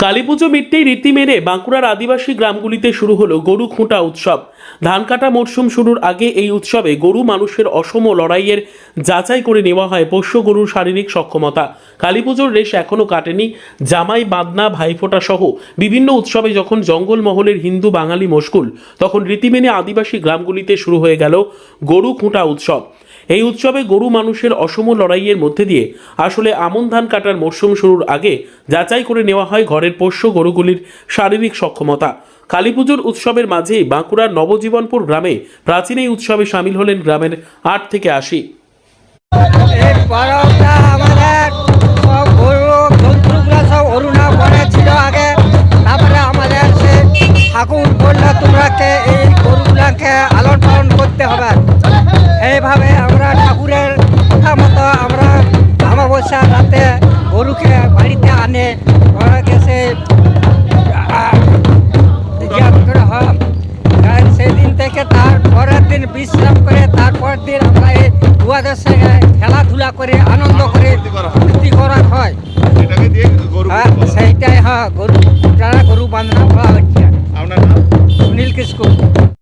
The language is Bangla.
কালীপুজো মিটতেই রীতি মেনে বাঁকুড়ার আদিবাসী গ্রামগুলিতে শুরু হলো গরু খুঁটা উৎসব। ধান কাটা মরশুম শুরুর আগে এই উৎসবে গরু মানুষের অসম লড়াইয়ের যাচাই করে নেওয়া হয় পোষ্য গরুর শারীরিক সক্ষমতা। কালীপুজোর রেশ এখনও কাটেনি। জামাই, বাদনা, ভাইফোঁটা সহ বিভিন্ন উৎসবে যখন জঙ্গলমহলের হিন্দু বাঙালি মশগুল, তখন রীতি মেনে আদিবাসী গ্রামগুলিতে শুরু হয়ে গেল গরু খুঁটা উৎসব। এই উৎসবে গরু মানুষের অসম লড়াইয়ের মধ্যে দিয়ে আসলে আমন ধান কাটার মরশুম শুরুর আগে যাচাই করে নেওয়া হয় ঘরের পোষ্য গরুগুলির শারীরিক সক্ষমতা। কালীপুজোর উৎসবের মাঝেই বাঁকুড়ার নবজীবনপুর গ্রামে প্রাচীন এই উৎসবে সামিল হলেন গ্রামের 8 থেকে 80। এই পরবটা আমাদের সব গরু জন্তুগুলো সব অরুণা বনে ছিল আগে। তারপরে আমাদের সে ঠাকুর বললো তোমরাকে এই গরুগুলাকে আলন পালন করতে হবে। এইভাবে আমরা ঠাকুরের কথা মতো আমরা অমাবস্যার রাতে গরুকে বাড়িতে আনে, ওরাকে সে সেদিন থেকে তার পরের দিন বিশ্রাম করে তারপর দিন আমরা এই দুয়াদের সঙ্গে খেলাধুলা করে আনন্দ করে ফুর্তি করা হয়। সেইটাই গরু যারা গরু বাঁধনা বলা হচ্ছে। সুনীল কিসকু।